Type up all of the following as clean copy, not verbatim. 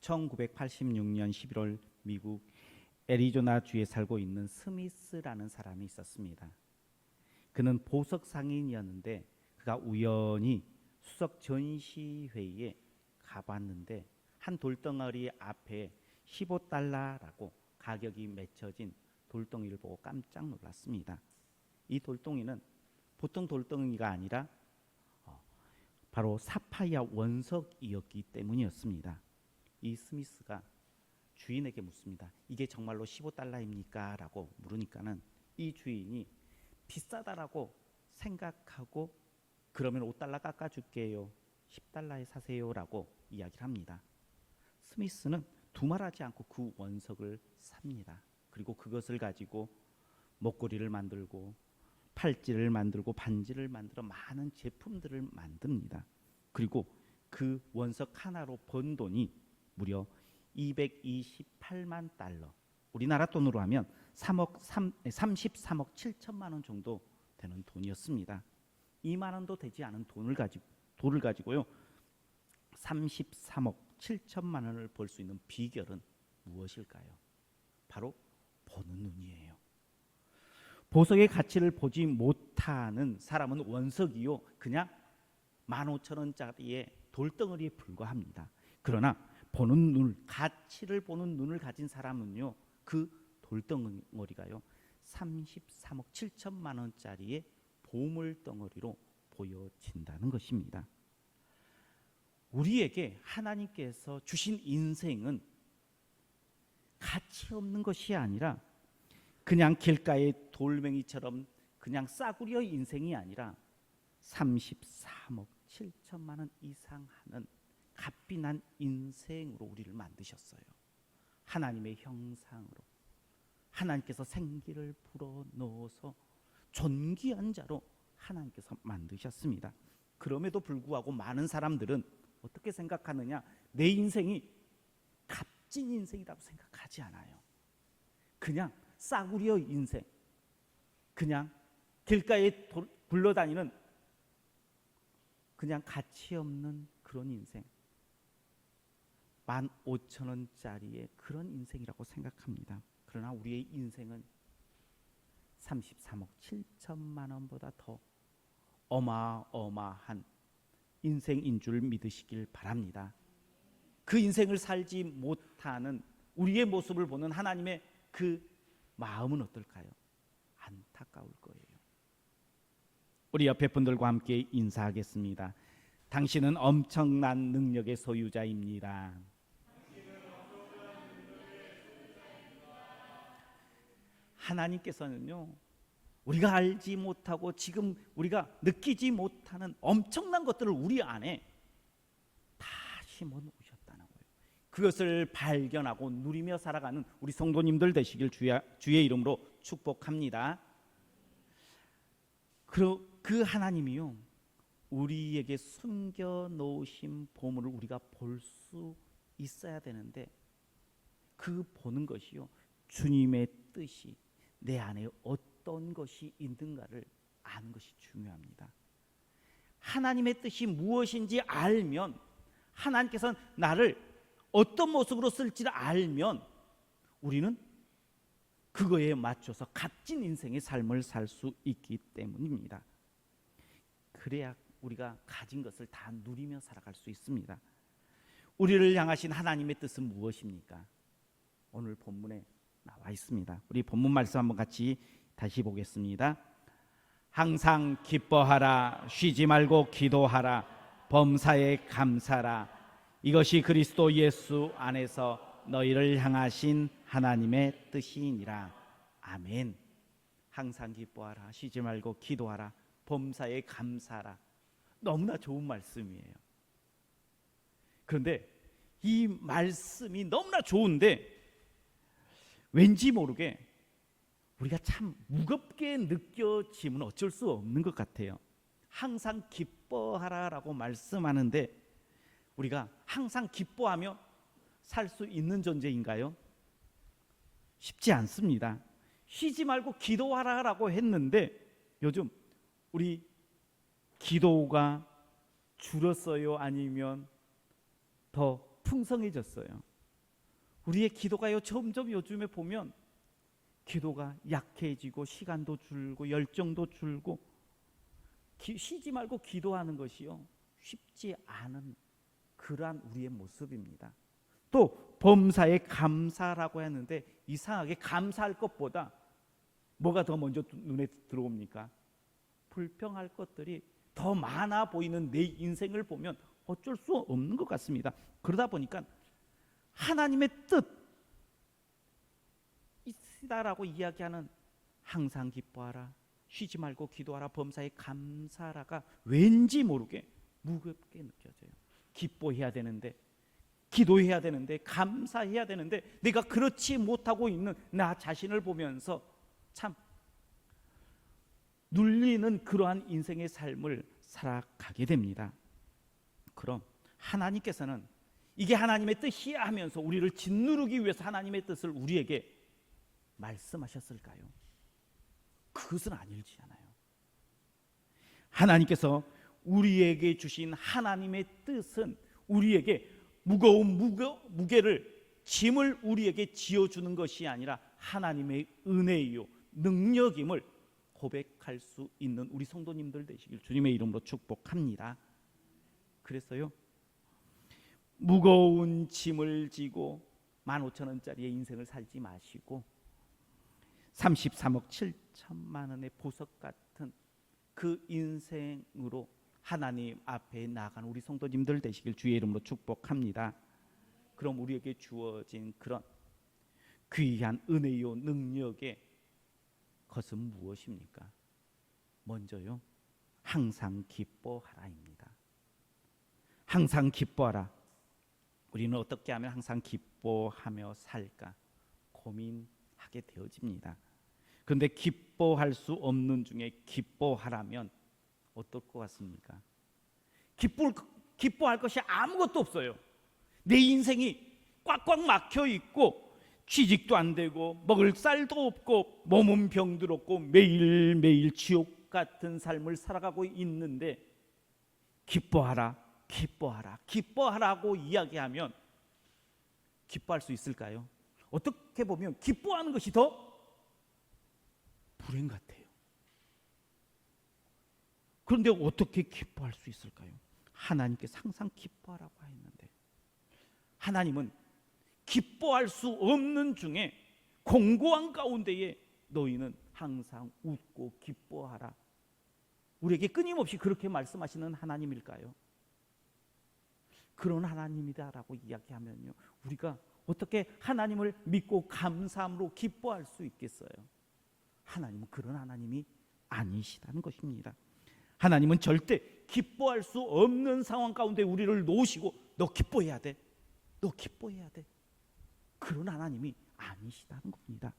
1986년 11월 미국 애리조나주에 살고 있는 스미스라는 사람이 있었습니다. 그는 보석 상인이었는데 그가 우연히 수석 전시회에 가봤는데 한 돌덩어리 앞에 15달러라고 가격이 맺혀진 돌덩이를 보고 깜짝 놀랐습니다. 이 돌덩이는 보통 돌덩이가 아니라 바로 사파이어 원석이었기 때문이었습니다. 이 스미스가 주인에게 묻습니다. 이게 정말로 15달러입니까? 라고 물으니까는 이 주인이 비싸다라고 생각하고 그러면 5달러 깎아줄게요. 10달러에 사세요. 라고 이야기를 합니다. 스미스는 두말하지 않고 그 원석을 삽니다. 그리고 그것을 가지고 목걸이를 만들고 팔찌를 만들고 반지를 만들어 많은 제품들을 만듭니다. 그리고 그 원석 하나로 번 돈이 무려 228만 달러, 우리나라 돈으로 하면 33억 7천만 원 정도 되는 돈이었습니다. 2만 원도 되지 않은 돈을 가지고요 33억 7천만 원을 벌 수 있는 비결은 무엇일까요? 바로 보는 눈이에요. 보석의 가치를 보지 못하는 사람은 원석이요 그냥 15,000원짜리의 돌덩어리에 불과합니다. 그러나 보는 눈, 가치를 보는 눈을 가진 사람은요 그 돌덩어리가요 33억 7천만 원짜리의 보물덩어리로 보여진다는 것입니다. 우리에게 하나님께서 주신 인생은 가치 없는 것이 아니라 그냥 길가의 돌멩이처럼 그냥 싸구려 인생이 아니라 33억 7천만 원 이상 하는 값비 난 인생으로 우리를 만드셨어요. 하나님의 형상으로 하나님께서 생기를 불어넣어서 존귀한 자로 하나님께서 만드셨습니다. 그럼에도 불구하고 많은 사람들은 어떻게 생각하느냐, 내 인생이 값진 인생이라고 생각하지 않아요. 그냥 싸구려 인생, 그냥 길가에 굴러다니는 그냥 가치 없는 그런 인생, 15,000원짜리의 그런 인생이라고 생각합니다. 그러나 우리의 인생은 33억 7천만 원보다 더 어마어마한 인생인 줄 믿으시길 바랍니다. 그 인생을 살지 못하는 우리의 모습을 보는 하나님의 그 마음은 어떨까요? 안타까울 거예요. 우리 옆에 분들과 함께 인사하겠습니다. 당신은 엄청난 능력의 소유자입니다. 하나님께서는요 우리가 알지 못하고 지금 우리가 느끼지 못하는 엄청난 것들을 우리 안에 다 심어 놓으셨다는 거예요. 그것을 발견하고 누리며 살아가는 우리 성도님들 되시길 주의 이름으로 축복합니다. 그 하나님이요 우리에게 숨겨 놓으신 보물을 우리가 볼 수 있어야 되는데 그 보는 것이요 주님의 뜻이 내 안에 어떤 것이 있는가를 아는 것이 중요합니다. 하나님의 뜻이 무엇인지 알면, 하나님께서는 나를 어떤 모습으로 쓸지를 알면 우리는 그거에 맞춰서 값진 인생의 삶을 살 수 있기 때문입니다. 그래야 우리가 가진 것을 다 누리며 살아갈 수 있습니다. 우리를 향하신 하나님의 뜻은 무엇입니까? 오늘 본문에 나와 있습니다. 우리 본문 말씀 한번 같이 다시 보겠습니다. 항상 기뻐하라, 쉬지 말고 기도하라, 범사에 감사라. 이것이 그리스도 예수 안에서 너희를 향하신 하나님의 뜻이니라. 아멘. 항상 기뻐하라, 쉬지 말고 기도하라, 범사에 감사라. 너무나 좋은 말씀이에요. 그런데 이 말씀이 너무나 좋은데 왠지 모르게 우리가 참 무겁게 느껴지면 어쩔 수 없는 것 같아요. 항상 기뻐하라라고 말씀하는데 우리가 항상 기뻐하며 살 수 있는 존재인가요? 쉽지 않습니다. 쉬지 말고 기도하라라고 했는데 요즘 우리 기도가 줄었어요? 아니면 더 풍성해졌어요? 우리의 기도가요, 점점 요즘에 보면 기도가 약해지고 시간도 줄고 열정도 줄고 쉬지 말고 기도하는 것이요 쉽지 않은 그러한 우리의 모습입니다. 또 범사에 감사라고 했는데 이상하게 감사할 것보다 뭐가 더 먼저 눈에 들어옵니까? 불평할 것들이 더 많아 보이는 내 인생을 보면 어쩔 수 없는 것 같습니다. 그러다 보니까 하나님의 뜻이다라고 이야기하는 항상 기뻐하라, 쉬지 말고 기도하라, 범사에 감사하라가 왠지 모르게 무겁게 느껴져요. 기뻐해야 되는데, 기도해야 되는데, 감사해야 되는데 내가 그렇지 못하고 있는 나 자신을 보면서 참 눌리는 그러한 인생의 삶을 살아가게 됩니다. 그럼 하나님께서는 이게 하나님의 뜻이야 하면서 우리를 짓누르기 위해서 하나님의 뜻을 우리에게 말씀하셨을까요? 그것은 아니잖아요. 하나님께서 우리에게 주신 하나님의 뜻은 우리에게 무거운 무게를 짐을 우리에게 지어주는 것이 아니라 하나님의 은혜요 능력임을 고백할 수 있는 우리 성도님들 되시길 주님의 이름으로 축복합니다. 그래서요, 무거운 짐을 지고 15,000원짜리의 인생을 살지 마시고 33억 7천만 원의 보석 같은 그 인생으로 하나님 앞에 나아가는 우리 성도님들 되시길 주의 이름으로 축복합니다. 그럼 우리에게 주어진 그런 귀한 은혜요 능력의 것은 무엇입니까? 먼저요, 항상 기뻐하라입니다. 항상 기뻐하라. 우리는 어떻게 하면 항상 기뻐하며 살까 고민하게 되어집니다. 그런데 기뻐할 수 없는 중에 기뻐하라면 어떨 것 같습니까? 기뻐할 것이 아무것도 없어요. 내 인생이 꽉꽉 막혀 있고 취직도 안 되고 먹을 쌀도 없고 몸은 병들었고 매일매일 지옥 같은 삶을 살아가고 있는데 기뻐하라, 기뻐하라, 기뻐하라고 이야기하면 기뻐할 수 있을까요? 어떻게 보면 기뻐하는 것이 더 불행 같아요. 그런데 어떻게 기뻐할 수 있을까요? 하나님께서 항상 기뻐하라고 했는데 하나님은 기뻐할 수 없는 중에 공고한 가운데에 너희는 항상 웃고 기뻐하라. 우리에게 끊임없이 그렇게 말씀하시는 하나님일까요? 그런 하나님이다라고 이야기하면요, 우리가 어떻게 하나님을 믿고 감사함으로 기뻐할 수 있겠어요? 하나님은 그런 하나님이 아니시다는 것입니다. 하나님은 절대 기뻐할 수 없는 상황 가운데 우리를 놓으시고 너 기뻐해야 돼, 너 기뻐해야 돼, 그런 하나님이 아니시다는 겁니다.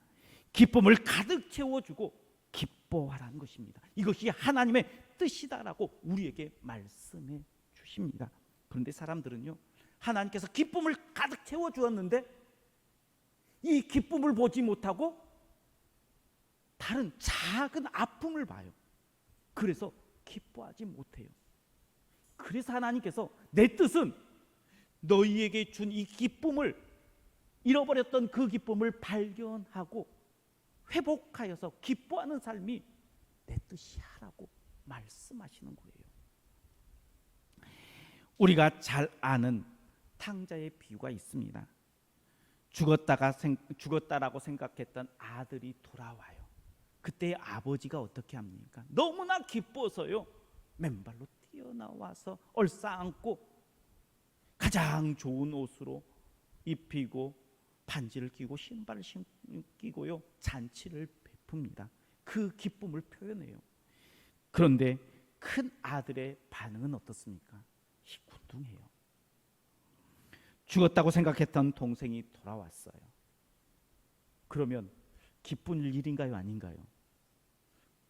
기쁨을 가득 채워주고 기뻐하라는 것입니다. 이것이 하나님의 뜻이다라고 우리에게 말씀해 주십니다. 그런데 사람들은요, 하나님께서 기쁨을 가득 채워주었는데 이 기쁨을 보지 못하고 다른 작은 아픔을 봐요. 그래서 기뻐하지 못해요. 그래서 하나님께서 내 뜻은 너희에게 준 이 기쁨을, 잃어버렸던 그 기쁨을 발견하고 회복하여서 기뻐하는 삶이 내 뜻이야라고 말씀하시는 거예요. 우리가 잘 아는 탕자의 비유가 있습니다. 죽었다라고 생각했던 아들이 돌아와요. 그때 아버지가 어떻게 합니까? 너무나 기뻐서요, 맨발로 뛰어나와서 얼싸안고 가장 좋은 옷으로 입히고 반지를 끼고 신발을 끼고요, 잔치를 베풉니다. 그 기쁨을 표현해요. 그런데 큰 아들의 반응은 어떻습니까? 시큰둥해요. 죽었다고 생각했던 동생이 돌아왔어요. 그러면 기쁜 일인가요, 아닌가요?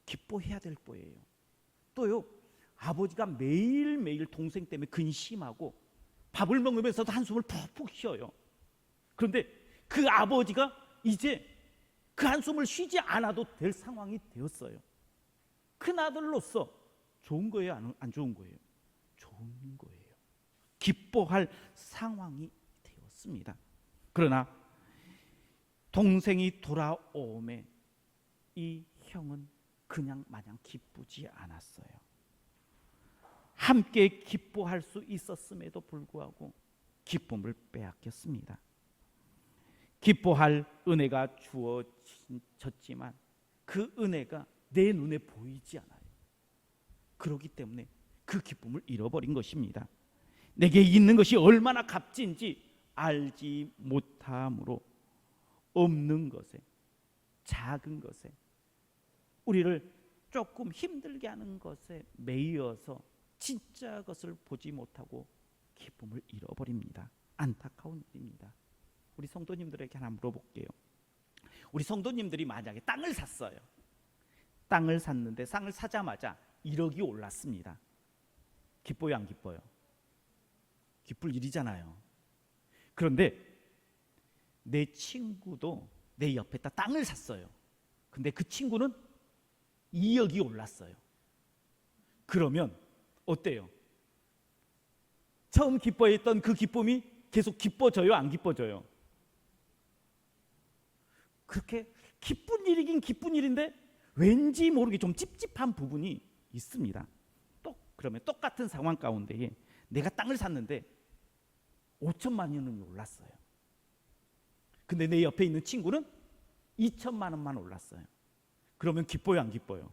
기뻐해야 될 거예요. 또요, 아버지가 매일매일 동생 때문에 근심하고 밥을 먹으면서도 한숨을 푹푹 쉬어요. 그런데 그 아버지가 이제 그 한숨을 쉬지 않아도 될 상황이 되었어요. 큰 아들로서 좋은 거예요, 안 좋은 거예요? 좋은 거예요. 기뻐할 상황이 되었습니다. 그러나 동생이 돌아오매 이 형은 그냥 마냥 기쁘지 않았어요. 함께 기뻐할 수 있었음에도 불구하고 기쁨을 빼앗겼습니다. 기뻐할 은혜가 주어졌지만 그 은혜가 내 눈에 보이지 않아요. 그렇기 때문에 그 기쁨을 잃어버린 것입니다. 내게 있는 것이 얼마나 값진지 알지 못함으로 없는 것에, 작은 것에, 우리를 조금 힘들게 하는 것에 매여서 진짜 것을 보지 못하고 기쁨을 잃어버립니다. 안타까운 일입니다. 우리 성도님들에게 하나 물어볼게요. 우리 성도님들이 만약에 땅을 샀어요. 땅을 샀는데 땅을 사자마자 1억이 올랐습니다. 기뻐요, 안 기뻐요? 기쁠 일이잖아요. 그런데 내 친구도 내 옆에다 땅을 샀어요. 근데 그 친구는 2억이 올랐어요. 그러면 어때요? 처음 기뻐했던 그 기쁨이 계속 기뻐져요, 안 기뻐져요? 그렇게 기쁜 일이긴 기쁜 일인데 왠지 모르게 좀 찝찝한 부분이 있습니다. 그러면 똑같은 상황 가운데에 내가 땅을 샀는데 5천만 원이 올랐어요. 근데 내 옆에 있는 친구는 2천만 원만 올랐어요. 그러면 기뻐요, 안 기뻐요?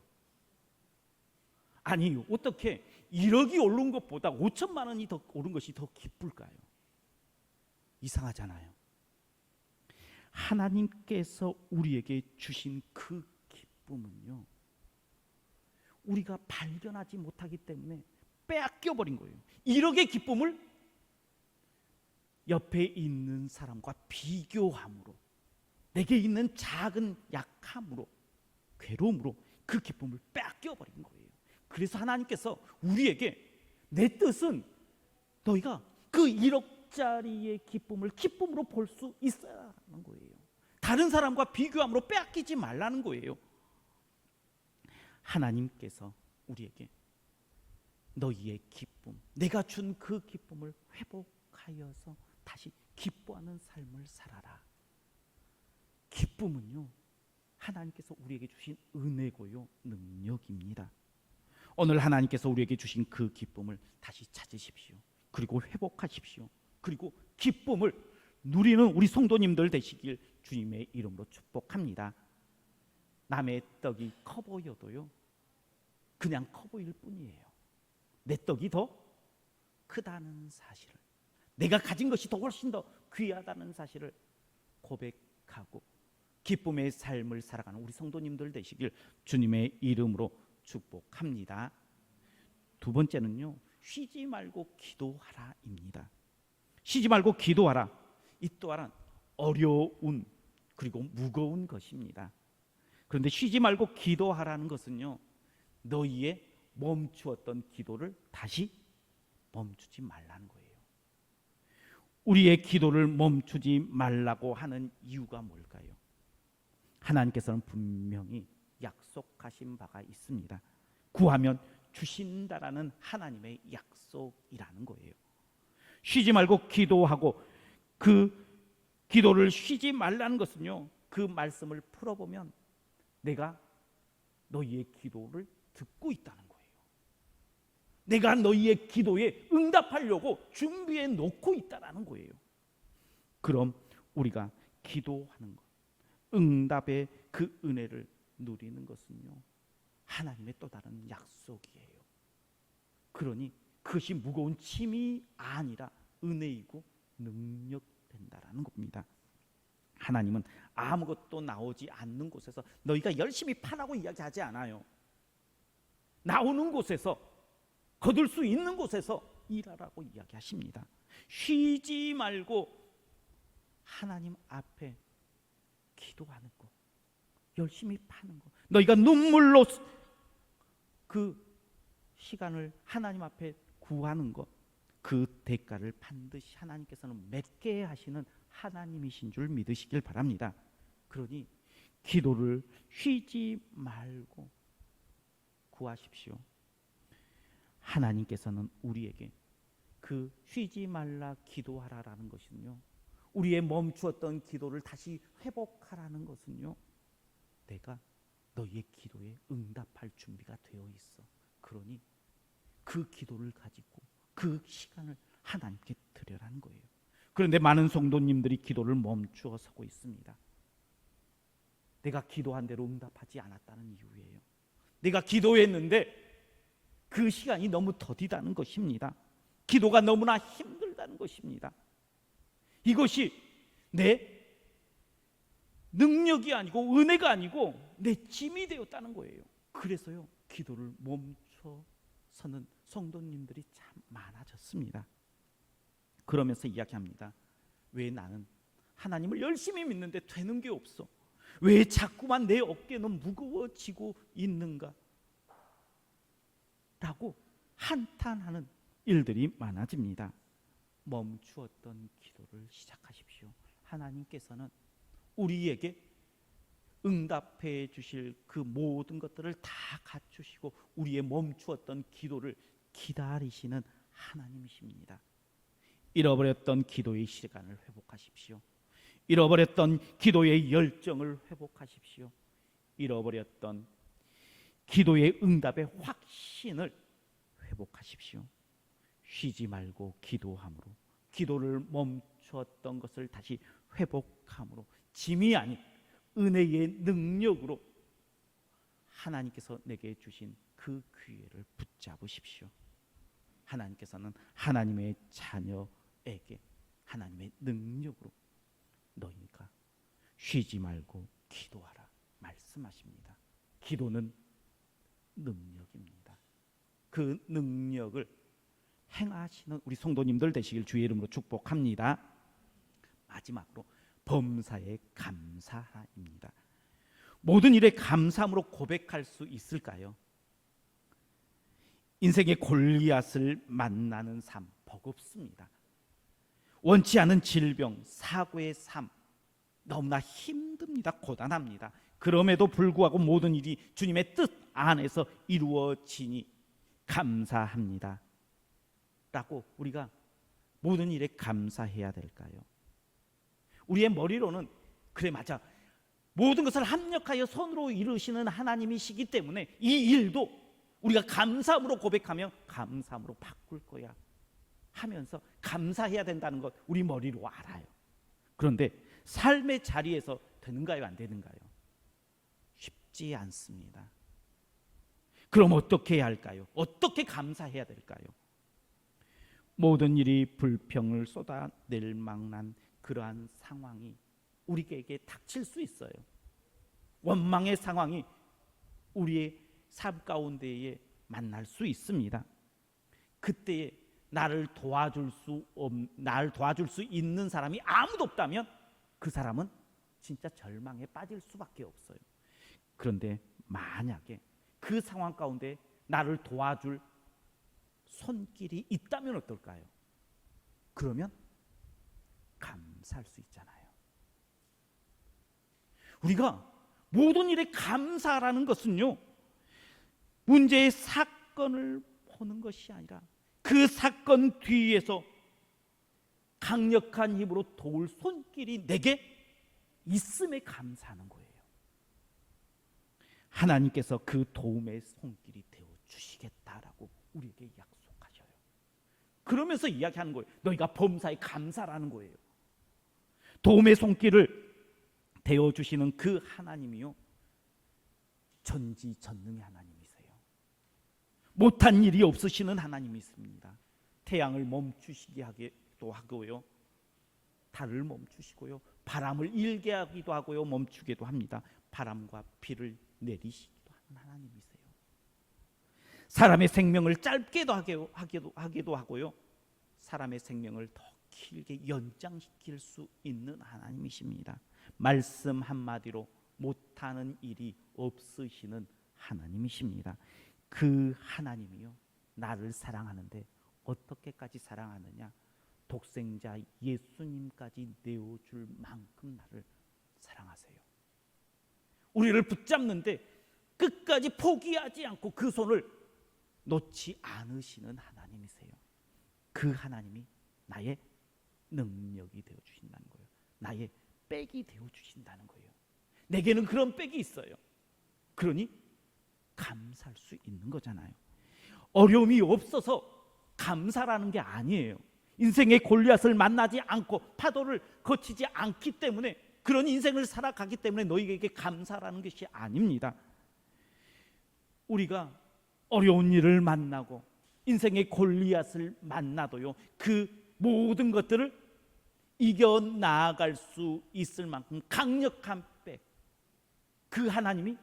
아니, 어떻게 1억이 오른 것보다 5천만 원이 더 오른 것이 더 기쁠까요? 이상하잖아요. 하나님께서 우리에게 주신 그 기쁨은요, 우리가 발견하지 못하기 때문에 빼앗겨버린 거예요. 1억의 기쁨을 옆에 있는 사람과 비교함으로, 내게 있는 작은 약함으로, 괴로움으로 그 기쁨을 빼앗겨버린 거예요. 그래서 하나님께서 우리에게 내 뜻은 너희가 그 1억짜리의 기쁨을 기쁨으로 볼 수 있어야 하는 거예요. 다른 사람과 비교함으로 빼앗기지 말라는 거예요. 하나님께서 우리에게 너희의 기쁨, 내가 준 그 기쁨을 회복하여서 다시 기뻐하는 삶을 살아라. 기쁨은요, 하나님께서 우리에게 주신 은혜고요, 능력입니다. 오늘 하나님께서 우리에게 주신 그 기쁨을 다시 찾으십시오. 그리고 회복하십시오. 그리고 기쁨을 누리는 우리 성도님들 되시길 주님의 이름으로 축복합니다. 남의 떡이 커 보여도요, 그냥 커 보일 뿐이에요. 내 떡이 더 크다는 사실을, 내가 가진 것이 더 훨씬 더 귀하다는 사실을 고백하고 기쁨의 삶을 살아가는 우리 성도님들 되시길 주님의 이름으로 축복합니다. 두 번째는요, 쉬지 말고 기도하라입니다. 쉬지 말고 기도하라. 이 또한 어려운 그리고 무거운 것입니다. 그런데 쉬지 말고 기도하라는 것은요, 너희의 멈추었던 기도를 다시 멈추지 말라는 거예요. 우리의 기도를 멈추지 말라고 하는 이유가 뭘까요? 하나님께서는 분명히 약속하신 바가 있습니다. 구하면 주신다라는 하나님의 약속이라는 거예요. 쉬지 말고 기도하고 그 기도를 쉬지 말라는 것은요, 그 말씀을 풀어보면 내가 너희의 기도를 듣고 있다는 거예요. 내가 너희의 기도에 응답하려고 준비해 놓고 있다는 거예요. 그럼 우리가 기도하는 것, 응답의 그 은혜를 누리는 것은요, 하나님의 또 다른 약속이에요. 그러니 그것이 무거운 짐이 아니라 은혜이고 능력된다라는 겁니다. 하나님은 아무것도 나오지 않는 곳에서 너희가 열심히 파라고 이야기하지 않아요. 나오는 곳에서, 거둘 수 있는 곳에서 일하라고 이야기하십니다. 쉬지 말고 하나님 앞에 기도하는 것, 열심히 파는 것, 너희가 눈물로 그 시간을 하나님 앞에 구하는 것, 그 대가를 반드시 하나님께서는 맺게 하시는 하나님이신 줄 믿으시길 바랍니다. 그러니 기도를 쉬지 말고 구하십시오. 하나님께서는 우리에게 그 쉬지 말라 기도하라라는 것은요, 우리의 멈추었던 기도를 다시 회복하라는 것은요, 내가 너희의 기도에 응답할 준비가 되어 있어. 그러니 그 기도를 가지고 그 시간을 하나님께 드려라는 거예요. 그런데 많은 성도님들이 기도를 멈추어 서고 있습니다. 내가 기도한 대로 응답하지 않았다는 이유예요. 내가 기도했는데 그 시간이 너무 더디다는 것입니다. 기도가 너무나 힘들다는 것입니다. 이것이 내 능력이 아니고 은혜가 아니고 내 짐이 되었다는 거예요. 그래서요, 기도를 멈춰서는 성도님들이 참 많아졌습니다. 그러면서 이야기합니다. 왜 나는 하나님을 열심히 믿는데 되는 게 없어? 왜 자꾸만 내 어깨는 무거워지고 있는가? 라고 한탄하는 일들이 많아집니다. 멈추었던 기도를 시작하십시오. 하나님께서는 우리에게 응답해 주실 그 모든 것들을 다 갖추시고 우리의 멈추었던 기도를 기다리시는 하나님이십니다. 잃어버렸던 기도의 시간을 회복하십시오. 잃어버렸던 기도의 열정을 회복하십시오. 잃어버렸던 기도의 응답의 확신을 회복하십시오. 쉬지 말고 기도함으로, 기도를 멈추었던 것을 다시 회복함으로, 짐이 아닌 은혜의 능력으로 하나님께서 내게 주신 그 기회를 붙잡으십시오. 하나님께서는 하나님의 자녀에게 하나님의 능력으로 너희가 쉬지 말고 기도하라 말씀하십니다. 기도는 능력입니다. 그 능력을 행하시는 우리 성도님들 되시길 주의 이름으로 축복합니다. 마지막으로 범사에 감사입니다. 모든 일에 감사함으로 고백할 수 있을까요? 인생의 골리앗을 만나는 삶 버겁습니다. 원치 않은 질병, 사고의 삶 너무나 힘듭니다. 고단합니다. 그럼에도 불구하고 모든 일이 주님의 뜻 안에서 이루어지니 감사합니다 라고 우리가 모든 일에 감사해야 될까요? 우리의 머리로는 그래 맞아, 모든 것을 합력하여 선으로 이루시는 하나님이시기 때문에 이 일도 우리가 감사함으로 고백하며 감사함으로 바꿀 거야 하면서 감사해야 된다는 것 우리 머리로 알아요. 그런데 삶의 자리에서 되는가요? 안 되는가요? 쉽지 않습니다. 그럼 어떻게 해야 할까요? 어떻게 감사해야 될까요? 모든 일이 불평을 쏟아낼 만한 그러한 상황이 우리에게 닥칠 수 있어요. 원망의 상황이 우리의 삶 가운데에 만날 수 있습니다. 그때에 나를 도와줄 수 있는 사람이 아무도 없다면 그 사람은 진짜 절망에 빠질 수밖에 없어요. 그런데 만약에 그 상황 가운데 나를 도와줄 손길이 있다면 어떨까요? 그러면 감사할 수 있잖아요. 우리가 모든 일에 감사라는 것은요, 문제의 사건을 보는 것이 아니라 그 사건 뒤에서 강력한 힘으로 도울 손길이 내게 있음에 감사하는 거예요. 하나님께서 그 도움의 손길이 되어 주시겠다라고 우리에게 약속하셔요. 그러면서 이야기하는 거예요. 너희가 범사에 감사라는 거예요. 도움의 손길을 되어 주시는 그 하나님이요, 전지전능의 하나님이세요. 못한 일이 없으시는 하나님이 있습니다. 태양을 멈추시게 하기도 하고요, 달을 멈추시고요, 바람을 일게 하기도 하고요, 멈추기도 합니다. 바람과 비를 내리시기도 하는 하나님이세요. 사람의 생명을 짧게도 하기도 하고요, 사람의 생명을 더 길게 연장시킬 수 있는 하나님이십니다. 말씀 한마디로 못하는 일이 없으시는 하나님이십니다. 그 하나님이요, 나를 사랑하는데 어떻게까지 사랑하느냐? 독생자 예수님까지 내어줄 만큼 나를 사랑하세요. 우리를 붙잡는데 끝까지 포기하지 않고 그 손을 놓지 않으시는 하나님이세요. 그 하나님이 나의 능력이 되어 주신다는 거예요. 나의 백이 되어 주신다는 거예요. 내게는 그런 백이 있어요. 그러니 감사할 수 있는 거잖아요. 어려움이 없어서 감사라는 게 아니에요. 인생의 골리앗을 만나지 않고 파도를 거치지 않기 때문에, 그런 인생을 살아가기 때문에 너희에게 감사라는 것이 아닙니다. 우리가 어려운 일을 만나고 인생의 골리앗을 만나도요, 그 모든 것들을 이겨 나아갈 수 있을 만큼 강력한 백, 그 하나님이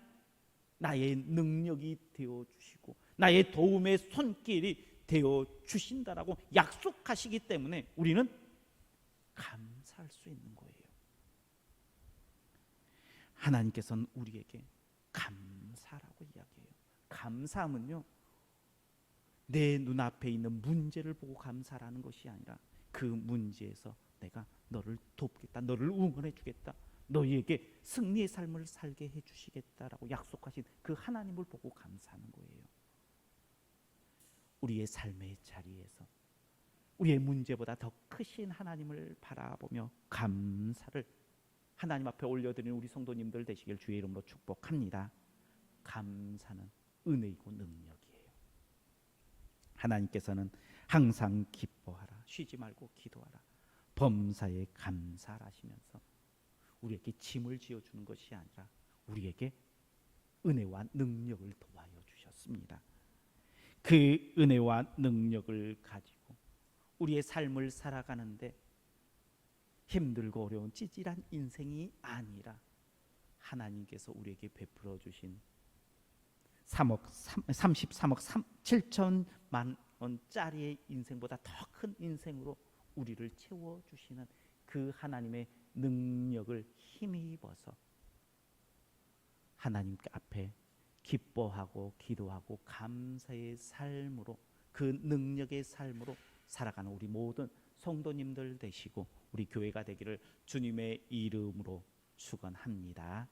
나의 능력이 되어 주시고 나의 도움의 손길이 되어 주신다라고 약속하시기 때문에 우리는 감사할 수 있는 거예요. 하나님께서는 우리에게 감사라고 이야기해요. 감사함은요, 내 눈앞에 있는 문제를 보고 감사라는 것이 아니라 그 문제에서 내가 너를 돕겠다, 너를 응원해 주겠다, 너희에게 승리의 삶을 살게 해 주시겠다라고 약속하신 그 하나님을 보고 감사하는 거예요. 우리의 삶의 자리에서 우리의 문제보다 더 크신 하나님을 바라보며 감사를 하나님 앞에 올려드리는 우리 성도님들 되시길 주의 이름으로 축복합니다. 감사는 은혜이고 능력이에요. 하나님께서는 항상 기뻐하라, 쉬지 말고 기도하라, 범사에 감사하시면서 우리에게 짐을 지어주는 것이 아니라 우리에게 은혜와 능력을 도와여 주셨습니다. 그 은혜와 능력을 가지고 우리의 삶을 살아가는데 힘들고 어려운 찌질한 인생이 아니라 하나님께서 우리에게 베풀어 주신 33억 7천만 원짜리의 인생보다 더 큰 인생으로 우리를 채워주시는 그 하나님의 능력을 힘입어서 하나님 앞에 기뻐하고 기도하고 감사의 삶으로, 그 능력의 삶으로 살아가는 우리 모든 성도님들 되시고 우리 교회가 되기를 주님의 이름으로 축원합니다.